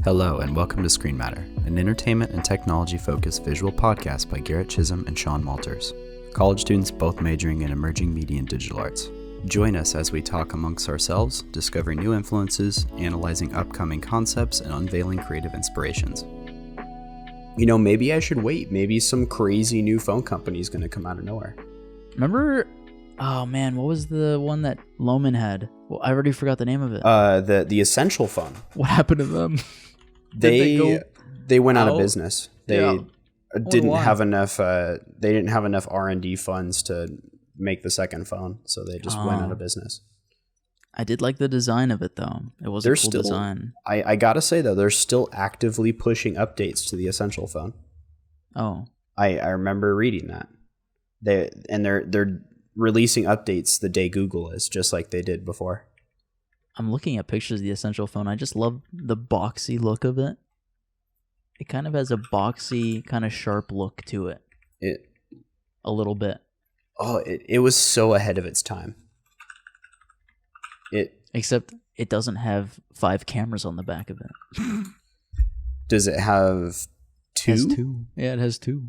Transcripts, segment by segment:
Hello and welcome to Screen Matter, an entertainment and technology-focused visual podcast by Garrett Chisholm and Sean Walters, college students both majoring in emerging media and digital arts. Join us as we talk amongst ourselves, discovering new influences, analyzing upcoming concepts, and unveiling creative inspirations. You know, maybe I should wait. Maybe some crazy new phone company is going to come out of nowhere. Remember, oh man, what was the one that Loman had? Well, I already forgot the name of it. The Essential phone. What happened to them? They went out of business. They didn't have enough. They didn't have enough R&D funds to make the second phone, so they just went out of business. I did like the design of it though. It was a cool design. I gotta say though, they're still actively pushing updates to the Essential phone. Oh, I remember reading that. They're releasing updates the day Google is, just like they did before. I'm looking at pictures of the Essential phone. I just love the boxy look of it. It kind of has a boxy, kind of sharp look to it. A little bit. Oh, it was so ahead of its time. Except it doesn't have 5 cameras on the back of it. Does it have 2? It has 2. Yeah, it has 2.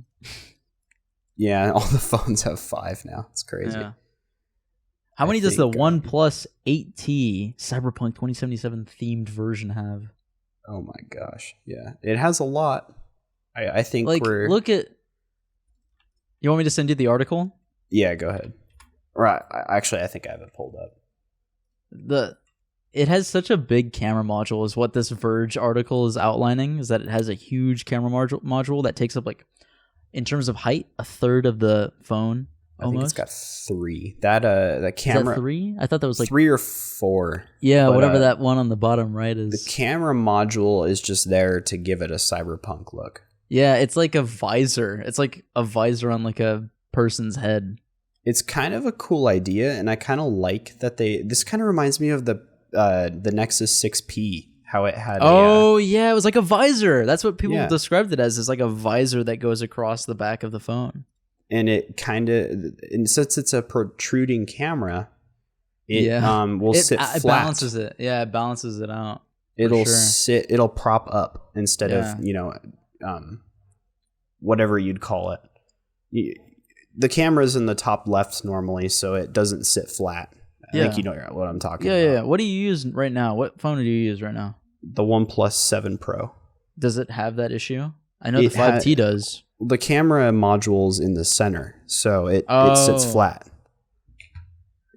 Yeah, all the phones have 5 now. It's crazy. Yeah. How many does the OnePlus 8T Cyberpunk 2077 themed version have? Oh my gosh. Yeah. It has a lot. I think look at... You want me to send you the article? Yeah, go ahead. Right. Actually, I think I have it pulled up. It has such a big camera module is what this Verge article is outlining, is that it has a huge camera module that takes up, like, in terms of height, a third of the phone. I think it's got 3. That camera. Is that 3? I thought that was like 3 or 4. Yeah, but, whatever that one on the bottom right is. The camera module is just there to give it a cyberpunk look. Yeah, it's like a visor. It's like a visor on like a person's head. It's kind of a cool idea, and I kind of like that this kind of reminds me of the Nexus 6P. How it had yeah, it was like a visor. That's what people described it as. It's like a visor that goes across the back of the phone. And it kind of, and since it's a protruding camera, it will sit flat. It balances it. Yeah, it balances it out. It'll prop up instead of, whatever you'd call it. The camera's in the top left normally, so it doesn't sit flat. I think you know what I'm talking about. Yeah. What do you use right now? What phone do you use right now? The OnePlus 7 Pro. Does it have that issue? I know the 5T does. The camera module's in the center, so it sits flat.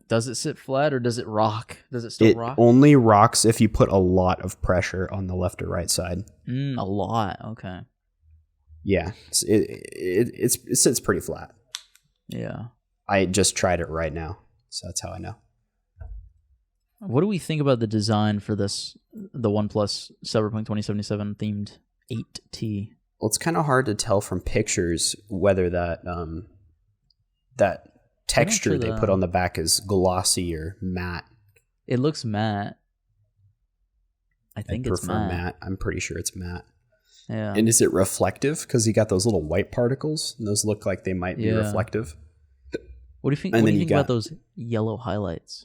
Does it sit flat or does it rock? Does it still rock? It only rocks if you put a lot of pressure on the left or right side. A lot, okay. Yeah, it sits pretty flat. Yeah. I just tried it right now, so that's how I know. What do we think about the design for the OnePlus Cyberpunk 2077 themed 8T? Well, it's kind of hard to tell from pictures whether that texture they put on the back is glossy or matte. It looks matte. I think it's matte. I'm pretty sure it's matte. Yeah. And is it reflective? Because you got those little white particles, and those look like they might be reflective. What do you think? What do you think about those yellow highlights?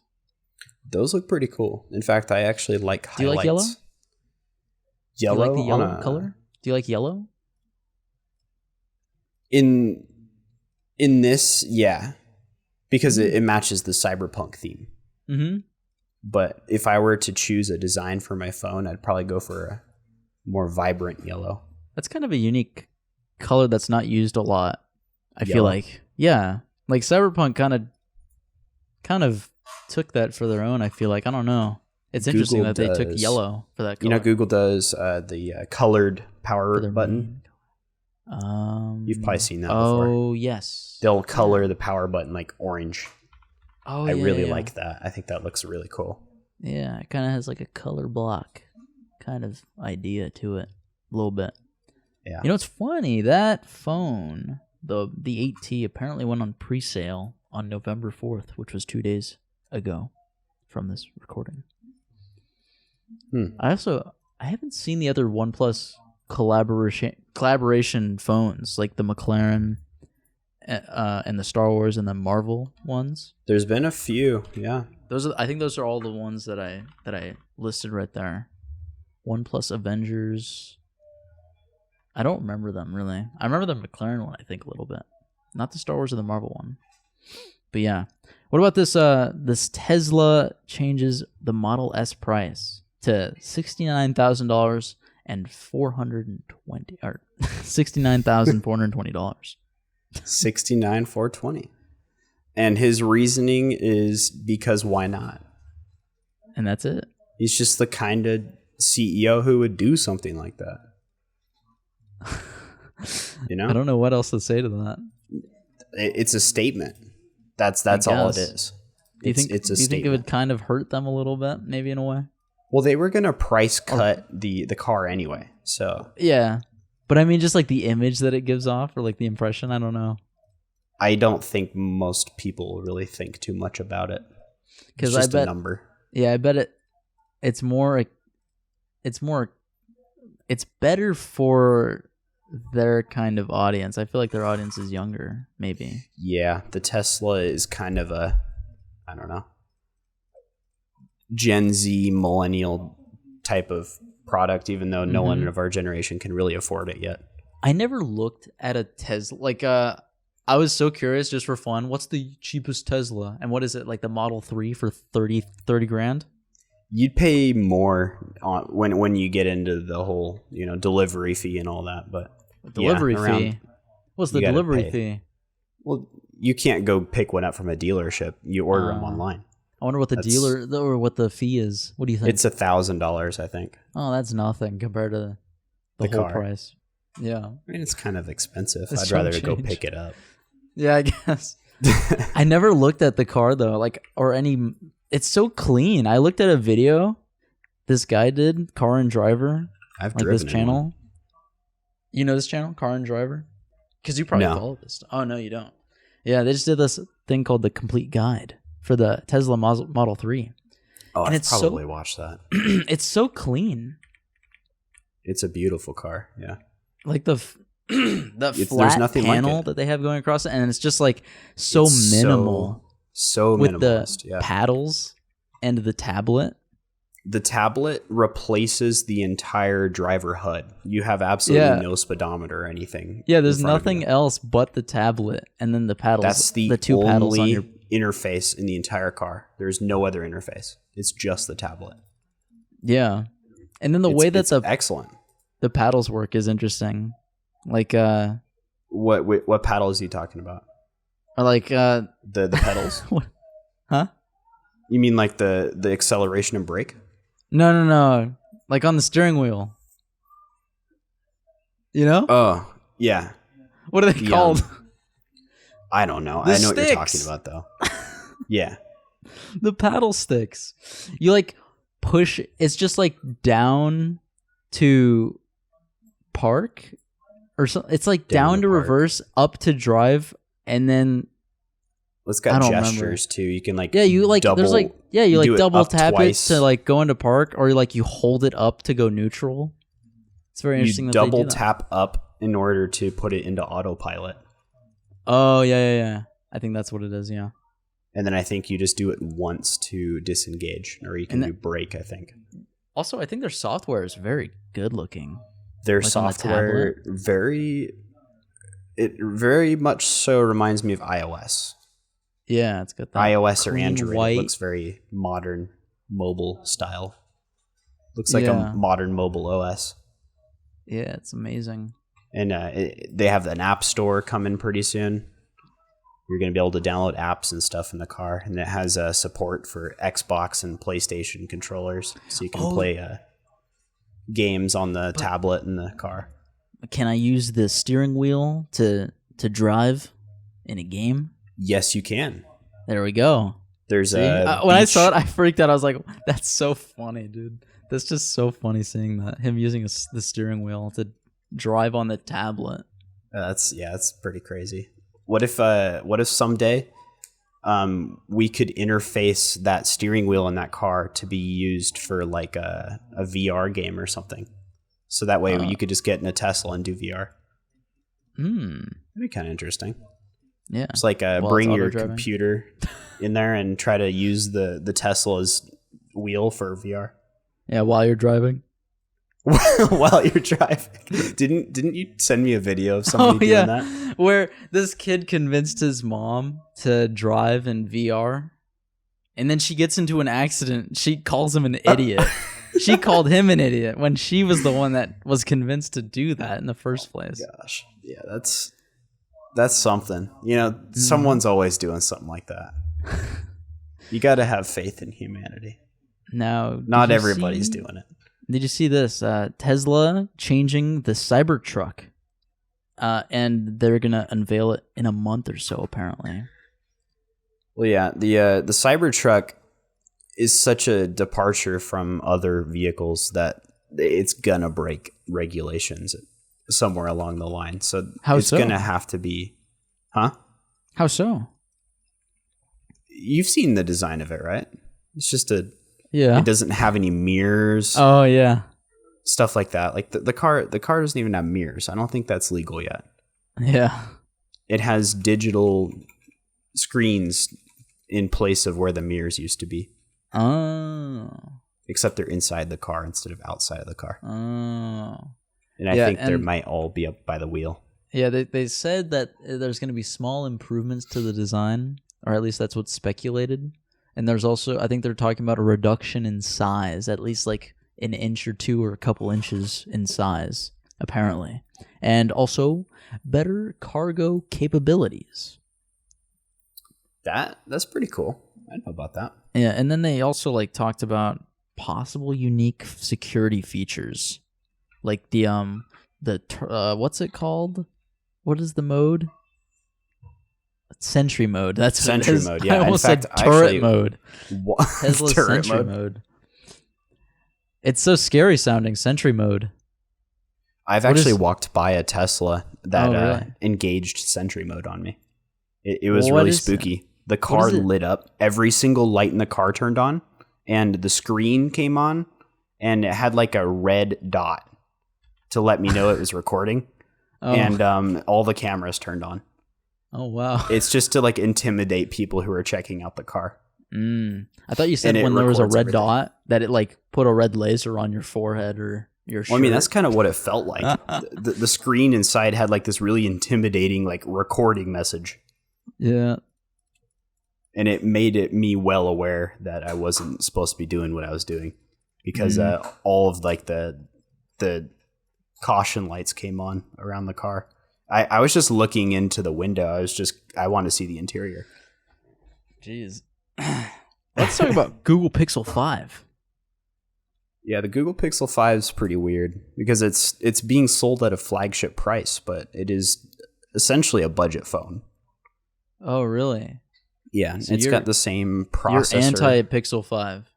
Those look pretty cool. In fact, I actually like highlights. Do you like yellow? Yellow? Do you like the yellow color? Do you like yellow? In this, yeah. Because it matches the cyberpunk theme. Mm-hmm. But if I were to choose a design for my phone, I'd probably go for a more vibrant yellow. That's kind of a unique color that's not used a lot. I feel like. Yeah. Like Cyberpunk kind of took that for their own, I feel like. I don't know. It's interesting that they took yellow for that color. You know, Google does the colored power button. You've probably seen that before. Oh, yes. They'll color the power button like orange. Oh, I really like that. I think that looks really cool. Yeah, it kind of has like a color block kind of idea to it a little bit. Yeah. You know, it's funny. That phone, the 8T, apparently went on pre-sale on November 4th, which was 2 days ago from this recording. I haven't seen the other OnePlus collaboration phones, like the McLaren and the Star Wars and the Marvel ones. There's been a few, yeah. I think those are all the ones that I listed right there. OnePlus Avengers. I don't remember them really. I remember the McLaren one, I think, a little bit. Not the Star Wars or the Marvel one. But yeah. What about this this Tesla changes the Model S price to $69,000 and $420 or $69,420. $69,420. And his reasoning is because why not? And that's it. He's just the kind of CEO who would do something like that. You know? I don't know what else to say to that. It's a statement. That's all it is. Do you think it would kind of hurt them a little bit, maybe in a way? Well, they were gonna price cut the car anyway, so yeah. But I mean, just like the image that it gives off, or like the impression. I don't know. I don't think most people really think too much about it. Because I bet a number. Yeah, I bet it's more. It's better for their kind of audience. I feel like their audience is younger, maybe. Yeah, the Tesla is kind of a, I don't know, Gen Z millennial type of product, even though no one of our generation can really afford it yet. I never looked at a Tesla. Like, I was so curious just for fun. What's the cheapest Tesla? And what is it, like the Model 3 for 30 grand? You'd pay more on when you get into the whole, delivery fee and all that. But delivery fee? What's the delivery fee? Well, you can't go pick one up from a dealership. You order them online. I wonder what what the fee is. What do you think? It's $1,000, I think. Oh, that's nothing compared to the whole price. Yeah. I mean, it's kind of expensive. I'd rather go pick it up. Yeah, I guess. I never looked at the car though, it's so clean. I looked at a video this guy did, Car and Driver. I've driven this channel. One. You know this channel, Car and Driver? Because you probably follow this stuff. Oh, no, you don't. Yeah, they just did this thing called the Complete Guide for the Tesla Model 3. Oh, I've probably watched that. It's so clean. It's a beautiful car, yeah. Like the flat panel that they have going across it, and it's just like so minimal. So with minimalist, the paddles and the tablet. The tablet replaces the entire driver HUD. You have absolutely no speedometer or anything. Yeah, there's nothing else but the tablet and then the paddles. That's the two paddles on your interface in the entire car. There's no other interface. It's just the tablet. Yeah. And then the way that excellent. The paddles work is interesting. Like what paddles are you talking about? Like the pedals? Huh? You mean like the acceleration and brake? No. Like on the steering wheel. You know? Oh, yeah. What are they called? I don't know. I know what you're talking about though. Yeah. The paddle sticks. You like push, it's just like down to park or something. It's like down to reverse, up to drive, and then it's got gestures too. You can double tap it to like go into park, or you hold it up to go neutral. It's very interesting. You double tap up in order to put it into autopilot. Oh yeah. I think that's what it is. Yeah. And then I think you just do it once to disengage, or you can do brake. I think. Also, I think their software is very good looking. Their software very much so reminds me of iOS. Yeah, it's got that iOS or Android. White. It looks very modern, mobile style. Looks like a modern mobile OS. Yeah, it's amazing. And they have an app store coming pretty soon. You're going to be able to download apps and stuff in the car, and it has support for Xbox and PlayStation controllers, so you can play games on the tablet in the car. Can I use the steering wheel to drive in a game? Yes, you can. There we go. There's when I saw it, I freaked out. I was like, "That's so funny, dude! That's just so funny seeing that him using the steering wheel to drive on the tablet." That's pretty crazy. What if someday we could interface that steering wheel in that car to be used for like a VR game or something? So that way you could just get in a Tesla and do VR. That'd be kind of interesting. Yeah. It's like bring your computer in there and try to use the Tesla's wheel for VR. Yeah, while you're driving. while you're driving. Didn't you send me a video of somebody doing that? Where this kid convinced his mom to drive in VR, and then she gets into an accident. She calls him an idiot. She called him an idiot when she was the one that was convinced to do that in the first place. Gosh, yeah, that's something. Someone's always doing something like that. You got to have faith in humanity. Now, not everybody's doing it. Did you see this? Tesla changing the Cybertruck, and they're gonna unveil it in a month or so, apparently. Well, yeah, the Cybertruck is such a departure from other vehicles that it's gonna break regulations somewhere along the line. So it's gonna have to be, huh? How so? You've seen the design of it, right? It's just yeah. It doesn't have any mirrors. Oh yeah. Stuff like that. Like the car doesn't even have mirrors. I don't think that's legal yet. Yeah. It has digital screens in place of where the mirrors used to be. Oh. Except they're inside the car instead of outside of the car. Oh. And I think there might all be up by the wheel. Yeah, they said that there's going to be small improvements to the design, or at least that's what's speculated. And there's also, I think they're talking about a reduction in size, at least like an inch or two or a couple inches in size, apparently. And also better cargo capabilities. That's pretty cool. I know about that. Yeah, and then they also like talked about possible unique security features, like the what's it called? What is the mode? Sentry mode. That's Sentry mode. Yeah, I almost said turret mode. Tesla's turret Sentry mode. It's so scary sounding. Sentry mode. I've actually walked by a Tesla that engaged Sentry mode on me. It was really spooky. The car lit up. Every single light in the car turned on, and the screen came on, and it had like a red dot to let me know it was recording. And all the cameras turned on. Oh, wow. It's just to like intimidate people who are checking out the car. I thought you said when there was a red dot that it like put a red laser on your forehead or your shirt. Well, I mean, that's kind of what it felt like. The screen inside had like this really intimidating like recording message. Yeah. And it made me well aware that I wasn't supposed to be doing what I was doing because all of like the caution lights came on around the car. I was just looking into the window. I wanted to see the interior. Jeez. Let's talk about Google Pixel 5. Yeah, the Google Pixel 5 is pretty weird because it's being sold at a flagship price, but it is essentially a budget phone. Oh, really? Yeah, so it's got the same processor. You're anti-Pixel 5.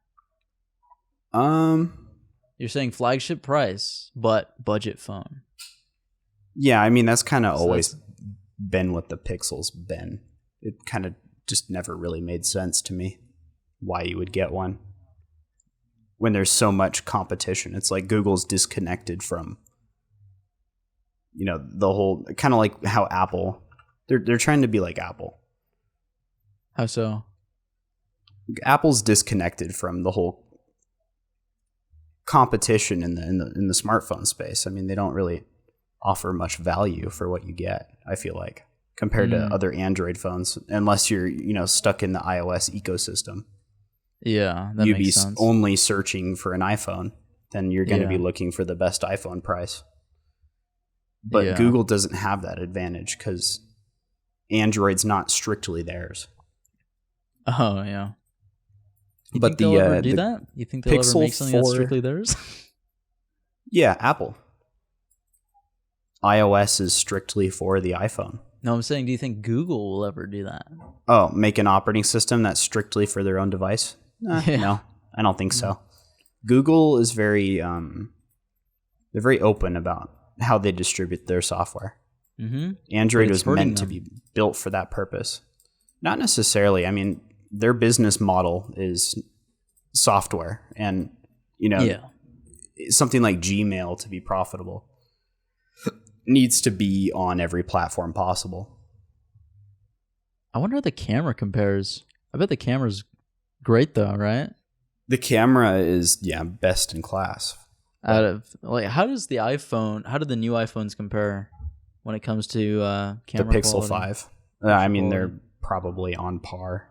You're saying flagship price, but budget phone. Yeah, I mean, that's kind of always been what the Pixel's been. It kind of just never really made sense to me why you would get one when there's so much competition. It's like Google's disconnected from, the whole, kind of like how Apple, they're trying to be like Apple. How so? Apple's disconnected from the whole competition in the smartphone space. I mean, they don't really offer much value for what you get, I feel like, compared to other Android phones, unless you're, stuck in the iOS ecosystem. Yeah, that makes sense. You'd be only searching for an iPhone, then you're going to be looking for the best iPhone price. But Google doesn't have that advantage because Android's not strictly theirs. Oh, yeah. You think they'll ever do that? You think they'll ever make something that's strictly theirs? Yeah, Apple. iOS is strictly for the iPhone. No, I'm saying, do you think Google will ever do that? Oh, make an operating system that's strictly for their own device? No, I don't think so. Google is they're very open about how they distribute their software. Mm-hmm. Android was meant to be built for that purpose. Not necessarily. I mean, their business model is software, and something like Gmail to be profitable needs to be on every platform possible. I wonder how the camera compares. I bet the camera's great though, right? The camera is best in class. Out of like, how did the new iPhones compare when it comes to camera the Pixel quality? 5. I mean, they're probably on par.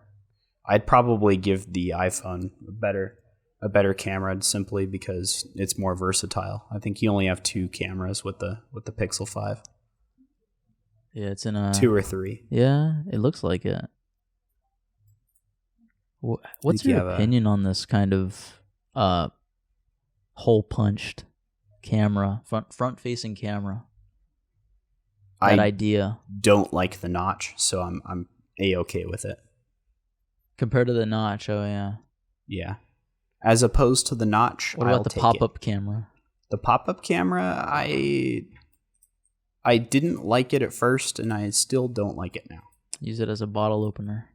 I'd probably give the iPhone a better camera simply because it's more versatile. I think you only have 2 cameras with the Pixel 5. Yeah, it's in a 2 or 3. Yeah, it looks like it. What's your opinion on this kind of hole punched camera, front facing camera? That idea. Don't like the notch, so I'm A-okay with it. Compared to the notch, oh yeah. Yeah. As opposed to the notch, what about the pop-up camera? The pop-up camera, I didn't like it at first, and I still don't like it now. Use it as a bottle opener.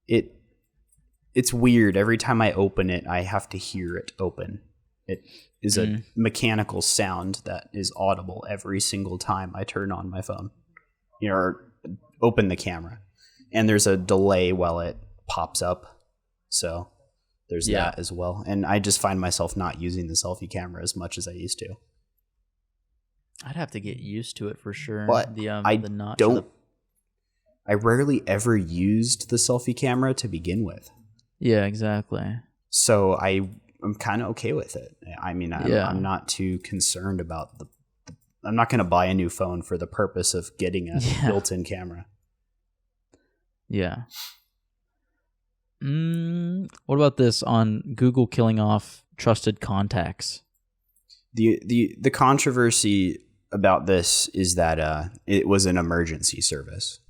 It's weird. Every time I open it, I have to hear it open. It is a mechanical sound that is audible every single time I turn on my phone, or open the camera. And there's a delay while it pops up. So there's that as well. And I just find myself not using the selfie camera as much as I used to. I'd have to get used to it for sure. But the notch. I rarely ever used the selfie camera to begin with. Yeah, exactly. So I'm kind of okay with it. I mean, I'm not too concerned about I'm not going to buy a new phone for the purpose of getting a built-in camera. Yeah. What about this on Google killing off trusted contacts? The controversy about this is that it was an emergency service.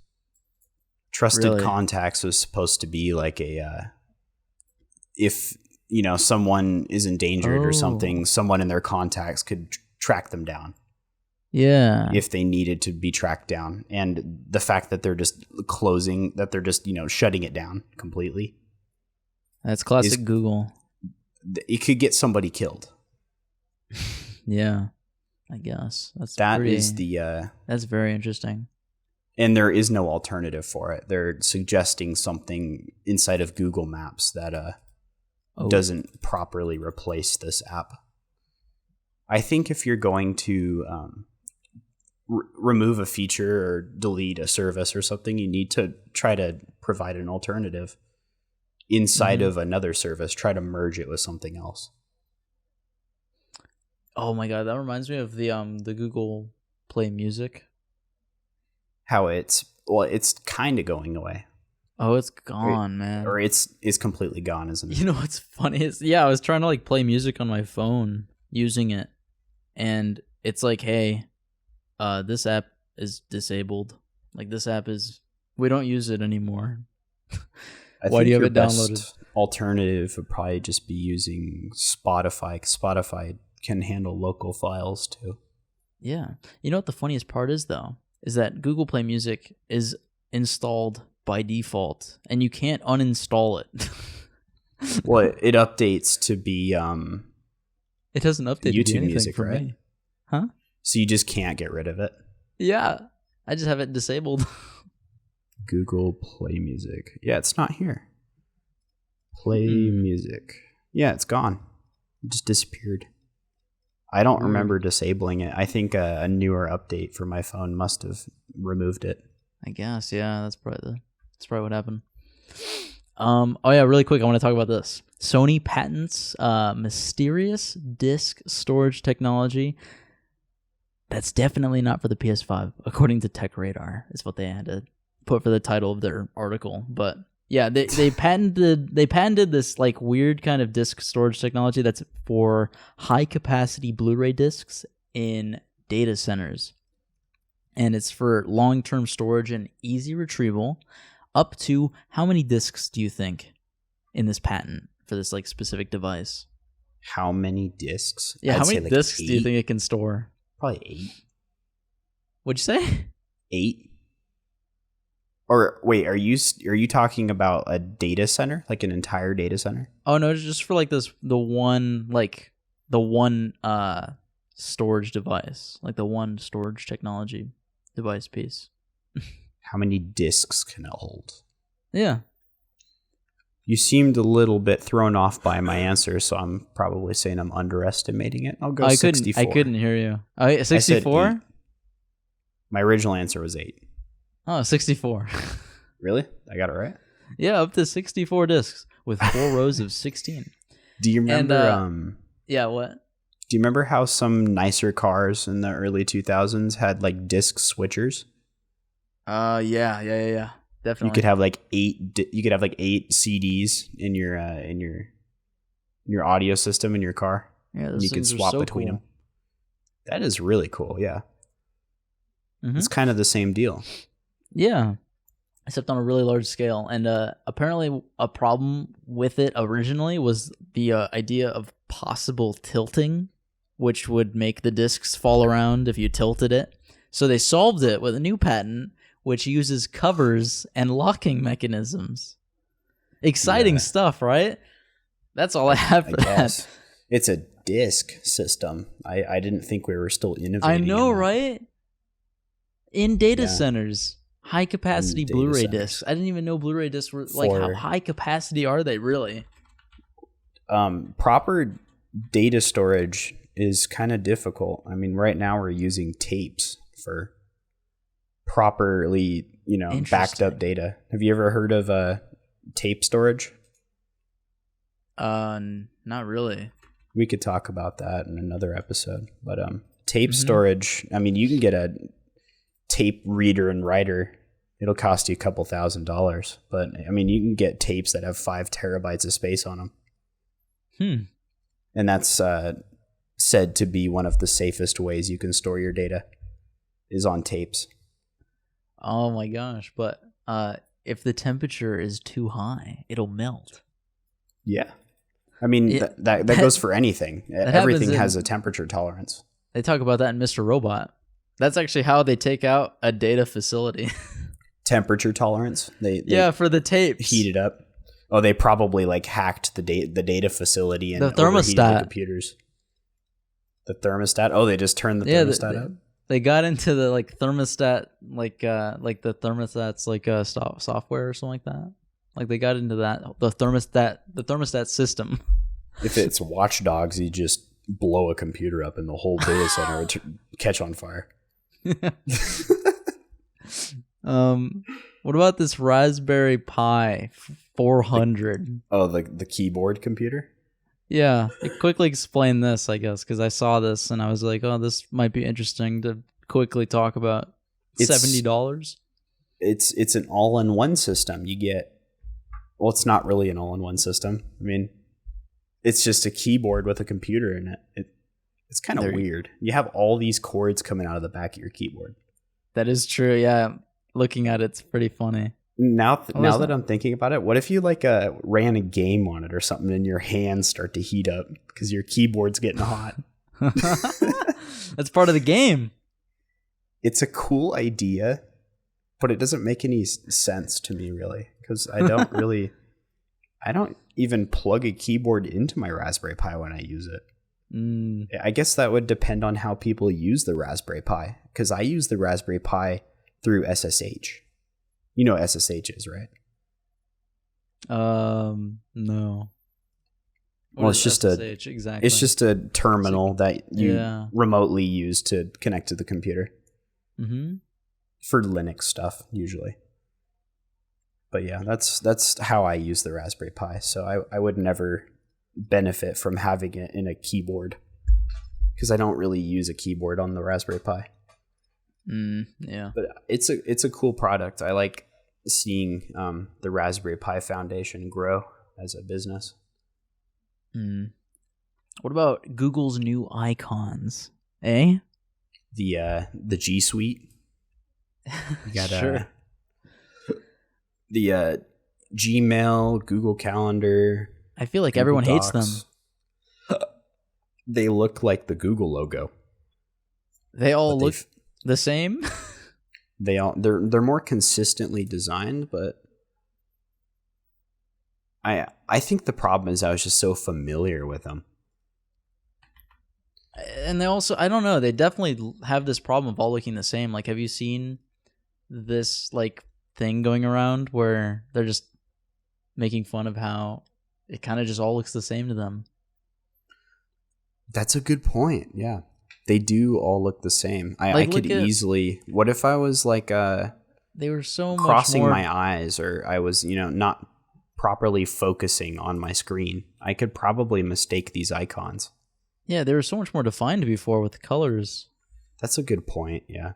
Trusted contacts was supposed to be like if someone is endangered or something, someone in their contacts could track them down. Yeah. If they needed to be tracked down. And the fact that they're just shutting it down completely. That's classic Google. It could get somebody killed. Yeah, I guess. That's very interesting. And there is no alternative for it. They're suggesting something inside of Google Maps that doesn't properly replace this app. I think if you're going to remove a feature or delete a service or something, you need to try to provide an alternative inside of another service. Try to merge it with something else. Oh my god, that reminds me of the Google Play Music. How it's kind of going away. Oh, it's gone, man. Or it's completely gone, isn't it? You know what's funny is I was trying to play music on my phone using it, and it's like, hey, this app is disabled. Like this app we don't use it anymore. Why do you have it downloaded? Alternative would probably just be using Spotify. Spotify can handle local files too. Yeah. You know what the funniest part is though? Is that Google Play Music is installed by default, and you can't uninstall it. Well, it updates to be it doesn't update YouTube to be anything Music, for right? me. Huh? So you just can't get rid of it? Yeah. I just have it disabled. Google Play Music. Yeah, it's not here. Play Music. Yeah, it's gone. It just disappeared. I don't remember disabling it. I think a newer update for my phone must have removed it. I guess, yeah. That's probably what happened. Really quick, I want to talk about this. Sony patents mysterious disk storage technology that's definitely not for the PS5, according to Tech Radar. Is what they had to put for the title of their article. But yeah, they patented this weird kind of disk storage technology that's for high capacity Blu-ray discs in data centers. And it's for long-term storage and easy retrieval. Up to how many discs do you think in this patent for this specific device? How many discs? Yeah, how many discs do you think it can store? Probably 8. What'd you say? 8. Or wait, are you talking about a data center, like an entire data center? Oh no, just for the one storage device, the one storage technology device piece. How many discs can it hold? Yeah. You seemed a little bit thrown off by my answer, so I'm probably saying I'm underestimating it. I'll go 64. I couldn't hear you. 64? My original answer was 8. Oh, 64. Really? I got it right? Yeah, up to 64 discs with 4 rows of 16. Do you remember... yeah, what? Do you remember how some nicer cars in the early 2000s had like disc switchers? Yeah. Definitely. You could have like 8 CDs in your audio system in your car. Yeah, and you could swap between them. That is really cool. Yeah. Mm-hmm. It's kind of the same deal. Yeah. Except on a really large scale. And apparently a problem with it originally was the idea of possible tilting, which would make the discs fall around if you tilted it. So they solved it with a new patent, which uses covers and locking mechanisms. Exciting stuff, right? That's all I have for that. It's a disc system. I didn't think we were still innovating. I know, right? In data centers, high capacity Blu-ray discs. I didn't even know Blu-ray discs were like, how high capacity are they really? Proper data storage is kind of difficult. I mean, right now we're using tapes for properly, backed up data. Have you ever heard of tape storage? Not really. We could talk about that in another episode. But tape storage, I mean, you can get a tape reader and writer. It'll cost you a couple $1,000s, but I mean, you can get tapes that have 5 terabytes of space on them. And that's said to be one of the safest ways you can store your data is on tapes. Oh my gosh! But if the temperature is too high, it'll melt. Yeah, I mean that goes for anything. Everything has a temperature tolerance. They talk about that in Mr. Robot. That's actually how they take out a data facility. Temperature tolerance. They for the tapes. Heat it up. Oh, they probably like hacked the data facility and the thermostat. The computers. The thermostat. Oh, they just turned the thermostat up. They got into the thermostat, like the thermostat's software or something like that. Like they got into that the thermostat system. If it's Watch Dogs, you just blow a computer up and the whole data center would catch on fire. What about this Raspberry Pi 400? Oh, the keyboard computer? Yeah, quickly explain this, I guess, because I saw this and I was like, oh, this might be interesting to quickly talk about. $70? It's an all-in-one system. You get, well, it's not really an all-in-one system. I mean, it's just a keyboard with a computer in it. It's kind of weird. You have all these cords coming out of the back of your keyboard. That is true, yeah. Looking at it's pretty funny. Now that I'm thinking about it, what if you ran a game on it or something and your hands start to heat up because your keyboard's getting hot? That's part of the game. It's a cool idea, but it doesn't make any sense to me really because I don't even plug a keyboard into my Raspberry Pi when I use it. I guess that would depend on how people use the Raspberry Pi because I use the Raspberry Pi through SSH. You know what SSH is, right? No. Well, it's just SSH, exactly. It's just a terminal that you remotely use to connect to the computer. Mm-hmm. For Linux stuff, usually. But yeah, that's how I use the Raspberry Pi. So I would never benefit from having it in a keyboard because I don't really use a keyboard on the Raspberry Pi. Yeah, but it's a cool product. I like seeing the Raspberry Pi Foundation grow as a business. What about Google's new icons? The G Suite. You got sure. The Gmail, Google Calendar. I feel like Google everyone Docs. Hates them. They look like the Google logo. They all look the same. They're more consistently designed, but I think the problem is I was just so familiar with them. And they also, I don't know, they definitely have this problem of all looking the same. Like, have you seen this thing going around where they're just making fun of how it kind of just all looks the same to them. That's a good point. Yeah. They do all look the same. I could easily... What if I was like they were so crossing much more... my eyes, or I was, not properly focusing on my screen? I could probably mistake these icons. Yeah, they were so much more defined before with the colors. That's a good point, yeah.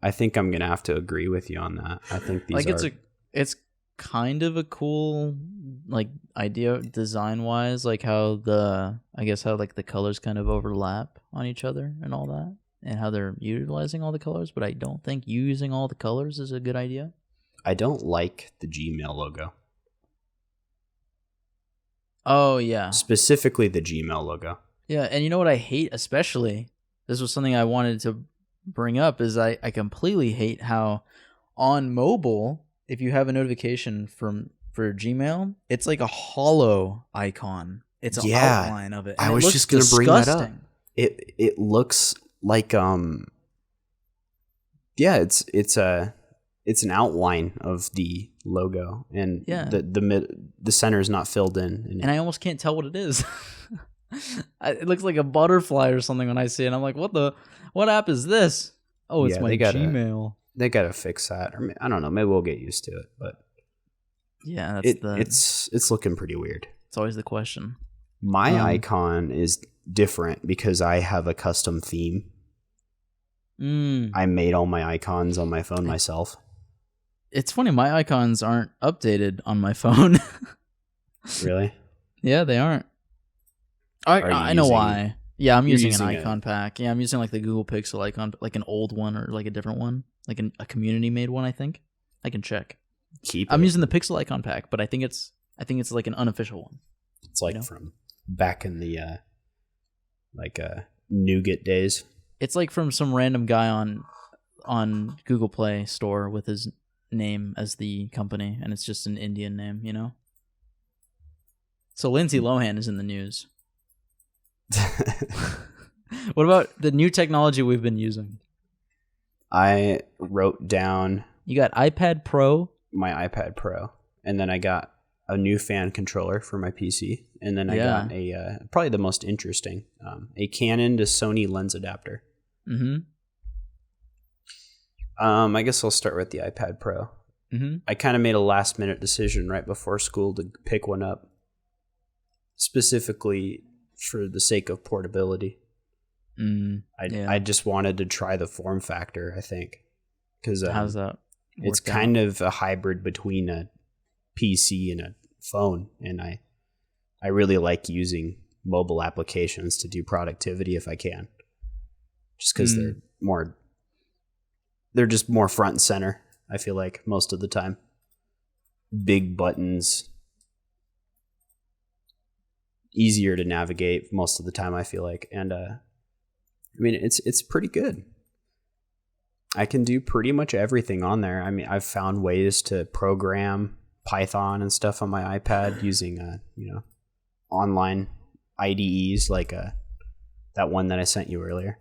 I think I'm going to have to agree with you on that. I think these it's kind of a cool idea design-wise, how the colors kind of overlap on each other and all that, and how they're utilizing all the colors, but I don't think using all the colors is a good idea. I don't like the Gmail logo. Oh, yeah. Specifically the Gmail logo. Yeah, and you know what I hate especially? This was something I wanted to bring up, is I completely hate how on mobile, if you have a notification for Gmail, it's like a Holo icon. It's an outline of it. I was just going to bring that up. It looks like it's an outline of the logo, and the center is not filled in. And I almost can't tell what it is. It looks like a butterfly or something when I see it. I'm like, what app is this? Oh, it's my Gmail. They gotta fix that, or I don't know. Maybe we'll get used to it, but yeah, it's looking pretty weird. It's always the question. My icon is different because I have a custom theme. I made all my icons on my phone myself. It's funny, my icons aren't updated on my phone. Really? Yeah, they aren't. I know why. Yeah, I'm using an icon pack. Yeah, I'm using the Google Pixel icon, an old one or a different one, a community made one. I think I can check. I'm using the Pixel icon pack, but I think it's an unofficial one. It's from back in the Nougat days. It's from some random guy on Google Play Store with his name as the company, and it's just an Indian name, So Lindsay Lohan is in the news. What about the new technology we've been using? I wrote down... You got iPad Pro? My iPad Pro. And then I got a new fan controller for my PC. And then I got a probably the most interesting, a Canon to Sony lens adapter. Mm-hmm. I guess I'll start with the iPad Pro. Mm-hmm. I kind of made a last-minute decision right before school to pick one up, specifically for the sake of portability. I just wanted to try the form factor, I think. Because how's that? It's kind of a hybrid between a PC and a phone, and I really like using mobile applications to do productivity if I can. Just because they're just more front and center, I feel like, most of the time. Big buttons, easier to navigate most of the time, I feel like. And it's pretty good. I can do pretty much everything on there. I mean, I've found ways to program Python and stuff on my iPad using online IDEs like that one that I sent you earlier.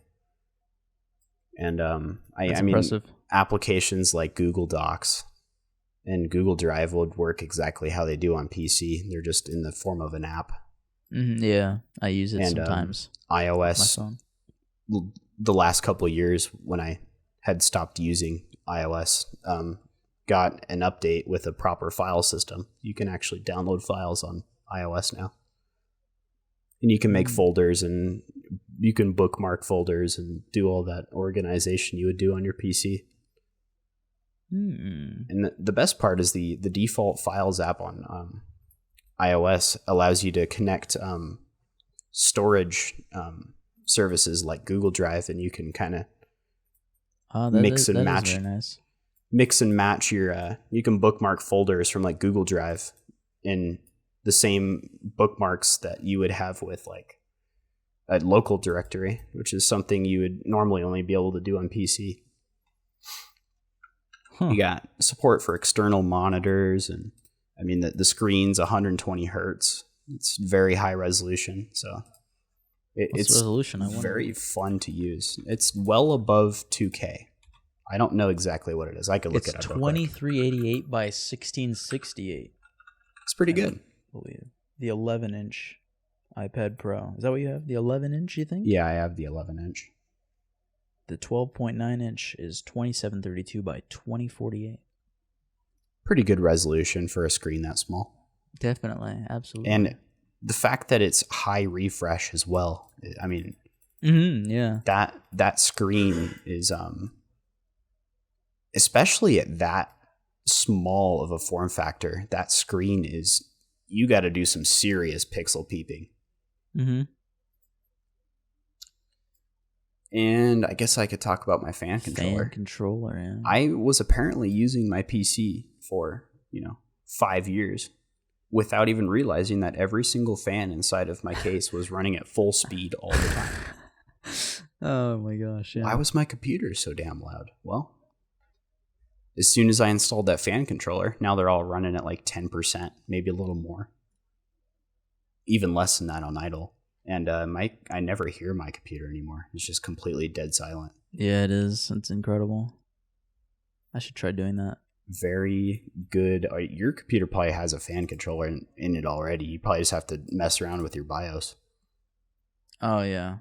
And I mean, applications like Google Docs and Google Drive would work exactly how they do on PC. They're just in the form of an app. Mm-hmm, yeah, I use it sometimes. iOS, my phone. The last couple of years when I had stopped using iOS, got an update with a proper file system. You can actually download files on iOS now. And you can make folders, and you can bookmark folders and do all that organization you would do on your PC. And the best part is the default Files app on iOS allows you to connect storage services like Google Drive, and you can kind of mix and match your you can bookmark folders from like Google Drive in the same bookmarks that you would have with like a local directory, which is something you would normally only be able to do on PC. You got support for external monitors, and I mean the screen's 120 hertz. It's very high resolution, so it's resolution? I wonder. Very fun to use. It's well above 2K. I don't know exactly what it is. I could look it up. It's 2388 by 1668. It's pretty good. I believe the 11-inch iPad Pro. Is that what you have? The 11-inch, you think? Yeah, I have the 11-inch. The 12.9-inch is 2732 by 2048. Pretty good resolution for a screen that small. Definitely, absolutely. And the fact that it's high refresh as well. I mean, yeah. That screen is especially at that small of a form factor, that screen is, you got to do some serious pixel peeping. Mm-hmm. And I guess I could talk about my fan controller. Fan controller, yeah. I was apparently using my PC for, 5 years without even realizing that every single fan inside of my case was running at full speed all the time. Oh my gosh, yeah. Why was my computer so damn loud? Well, as soon as I installed that fan controller, now they're all running at like 10%, maybe a little more. Even less than that on idle. And I never hear my computer anymore. It's just completely dead silent. Yeah, it is. It's incredible. I should try doing that. Very good. Your computer probably has a fan controller in it already. You probably just have to mess around with your BIOS. Oh, yeah.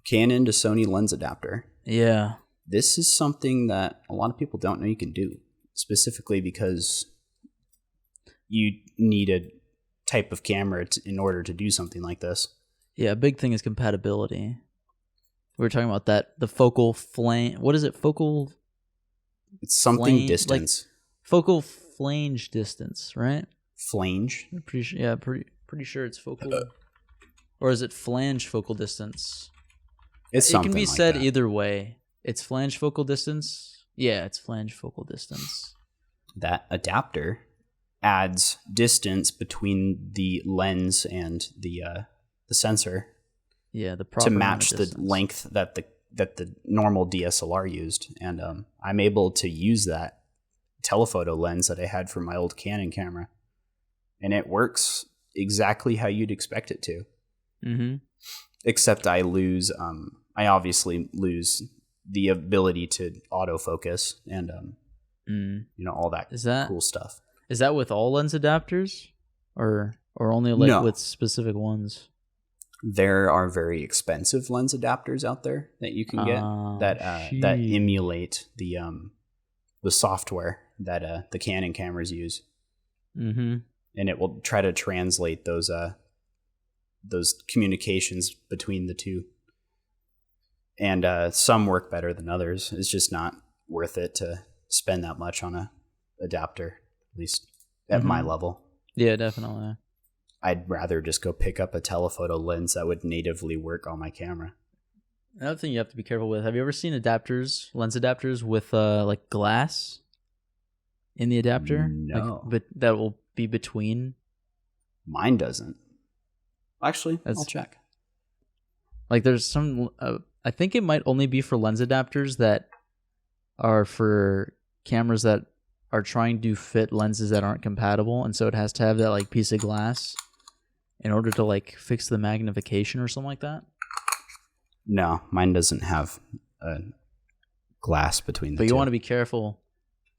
Canon to Sony lens adapter. Yeah. This is something that a lot of people don't know you can do, specifically because you need a type of camera in order to do something like this. Yeah, a big thing is compatibility. We were talking about that. The focal flame. What is it? Focal. It's something distance. Like focal flange distance, right? Flange. I'm pretty sure. Yeah, pretty sure it's focal. Or is it flange focal distance? It's it something can be like said that. either way. It's flange focal distance. Yeah, it's flange focal distance. That adapter adds distance between the lens and the sensor. Yeah, the proper to match the distance. length that the normal DSLR used, and I'm able to use that telephoto lens that I had for my old Canon camera, and it works exactly how you'd expect it to. Mm-hmm. Except I obviously lose the ability to autofocus and all that cool stuff. Is that with all lens adapters, or only like No. with specific ones? There are very expensive lens adapters out there that you can get that emulate the software that the Canon cameras use, mm-hmm. and it will try to translate those communications between the two. And some work better than others. It's just not worth it to spend that much on a adapter, at least at my level. Yeah, definitely. I'd rather just go pick up a telephoto lens that would natively work on my camera. Another thing you have to be careful with. Have you ever seen lens adapters with like glass in the adapter? No. But that will be between. Mine doesn't. Actually, I'll check. Like there's some, I think it might only be for lens adapters that are for cameras that are trying to fit lenses that aren't compatible, and so it has to have that like piece of glass in order to like fix the magnification or something like that. No, mine doesn't have a glass between the two. But you want to be careful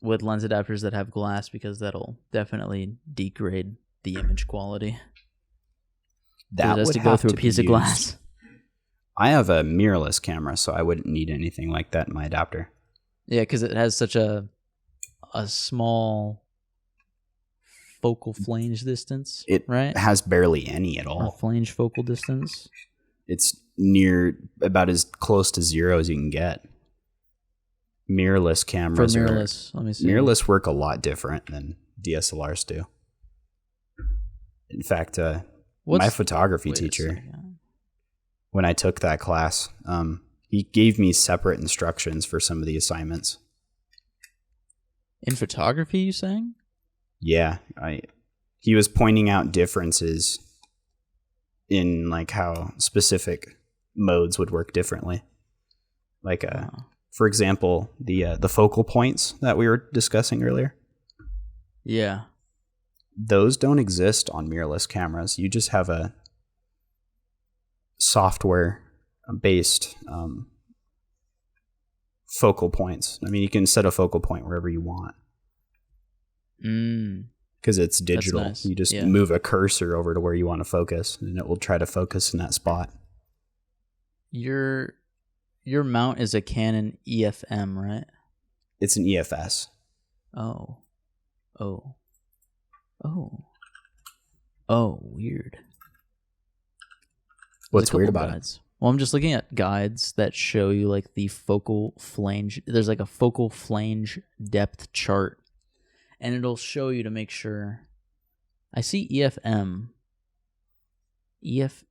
with lens adapters that have glass, because that'll definitely degrade the image quality. That it has would to go have through to a piece be of glass. I have a mirrorless camera, so I wouldn't need anything like that in my adapter. Yeah, because it has such a small focal flange distance. It right? has barely any at all. Or flange focal distance. It's near about as close to zero as you can get. Mirrorless cameras let me see. Mirrorless work a lot different than DSLRs do. In fact, my photography teacher, when I took that class, he gave me separate instructions for some of the assignments. In photography, you saying? Yeah, he was pointing out differences in like how specific modes would work differently. Like, for example, the focal points that we were discussing earlier. Yeah. Those don't exist on mirrorless cameras. You just have a software-based focal points. I mean, you can set a focal point wherever you want. Because it's digital. Nice. You just move a cursor over to where you want to focus, and it will try to focus in that spot. Your mount is a Canon EFM, right? It's an EFS. Oh, weird. What's weird about it? Well, I'm just looking at guides that show you like the focal flange. There's like a focal flange depth chart, and it'll show you to make sure. I see EFM. EFS,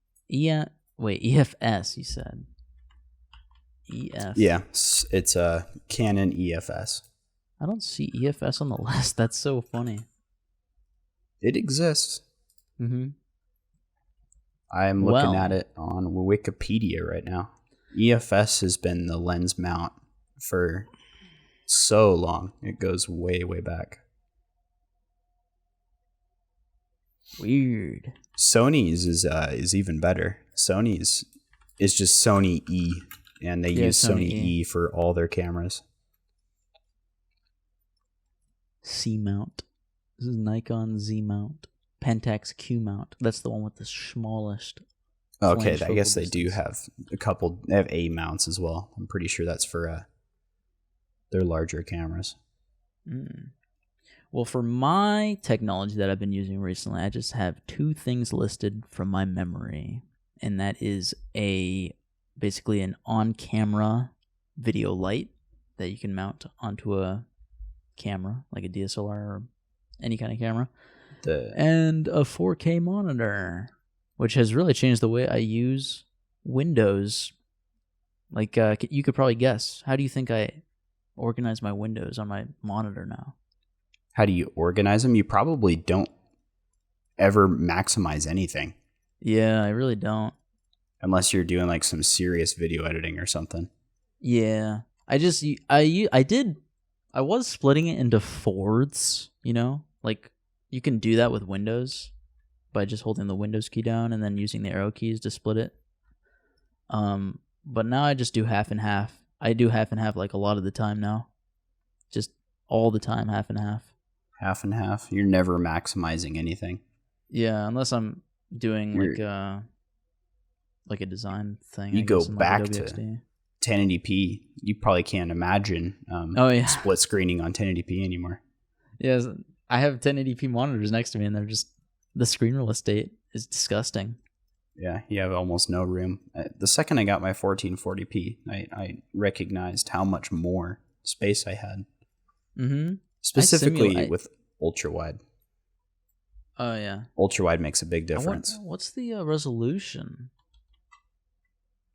you said. EF. Yeah, it's a Canon EFS. I don't see EFS on the list. That's so funny. It exists. I'm looking at it on Wikipedia right now. EFS has been the lens mount for so long. It goes way, way back. Weird. Sony's is even better. Sony's is just Sony E, and they use Sony E for all their cameras. C mount. This is Nikon Z mount. Pentax Q mount. That's the one with the smallest. Okay, I guess they do have a couple. They have A mounts as well. I'm pretty sure that's for their larger cameras. Well, for my technology that I've been using recently, I just have two things listed from my memory, and that is basically an on-camera video light that you can mount onto a camera, like a DSLR or any kind of camera. And a 4K monitor, which has really changed the way I use Windows. Like, you could probably guess. How do you think I organize my windows on my monitor now? How do you organize them? You probably don't ever maximize anything. Yeah, I really don't. Unless you're doing like some serious video editing or something. Yeah. I was splitting it into fourths, like you can do that with Windows by just holding the Windows key down and then using the arrow keys to split it. But now I just do half and half. I do half and half like a lot of the time now. Just all the time, half and half. Half and half? You're never maximizing anything. Yeah, unless I'm doing like a design thing. You go back to 1080p. You probably can't imagine split screening on 1080p anymore. Yeah, I have 1080p monitors next to me, and they're just the screen real estate is disgusting. Yeah, you have almost no room. The second I got my 1440p, I recognized how much more space I had. Specifically with ultra wide. Oh yeah, ultra wide makes a big difference. What's the resolution?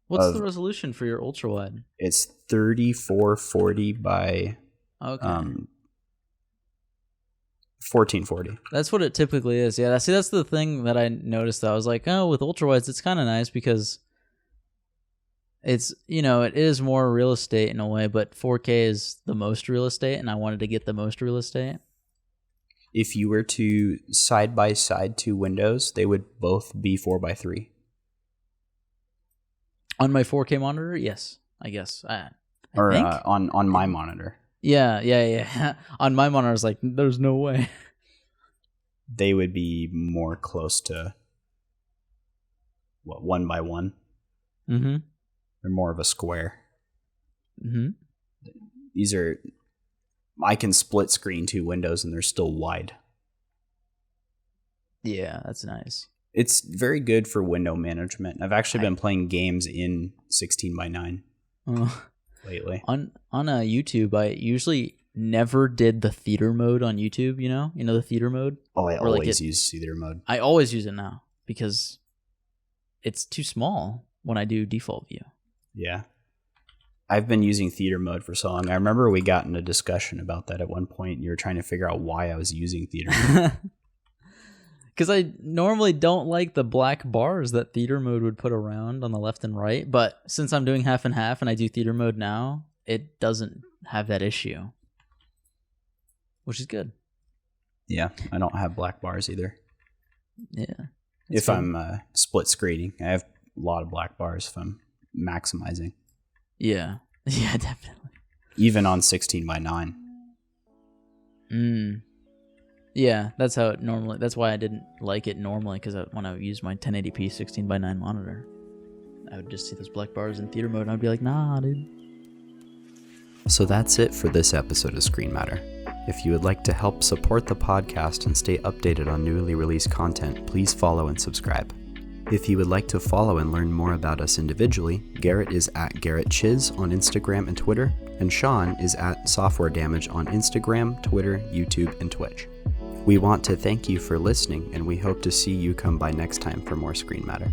What's the resolution for your ultra wide? It's 3440 by 1440. That's what it typically is. Yeah, that's the thing that I noticed. Though. I was like, with ultra wides, it's kind of nice because it's it is more real estate in a way, but 4K is the most real estate, and I wanted to get the most real estate. If you were to side by side two windows, they would both be 4:3. On my 4K monitor, yes, I guess. I think? On my monitor. Yeah. On my monitor, I was like, there's no way. They would be more close to 1:1. Mm-hmm. They're more of a square. Mm-hmm. These are. I can split screen two windows and they're still wide. Yeah, that's nice. It's very good for window management. I've actually been playing games in 16:9 lately. On YouTube, I usually never did the theater mode on YouTube. You know the theater mode. Oh, I always use theater mode. I always use it now because it's too small when I do default view. Yeah. I've been using theater mode for so long. I remember we got in a discussion about that at one point. You were trying to figure out why I was using theater mode. Because I normally don't like the black bars that theater mode would put around on the left and right. But since I'm doing half and half and I do theater mode now, it doesn't have that issue, which is good. Yeah, I don't have black bars either. Yeah. If I'm split screening, I have a lot of black bars if I'm maximizing. Yeah, definitely. even on 16:9. Yeah, that's how it normally. That's why I didn't like it normally, because when I used my 1080p 16:9 monitor, I would just see those black bars in theater mode, and I'd be like, nah, dude. So that's it for this episode of Screen Matter. If you would like to help support the podcast and stay updated on newly released content, please follow and subscribe. If you would like to follow and learn more about us individually, Garrett is at Garrett Chiz on Instagram and Twitter, and Sean is at Software Damage on Instagram, Twitter, YouTube, and Twitch. We want to thank you for listening, and we hope to see you come by next time for more Screen Matter.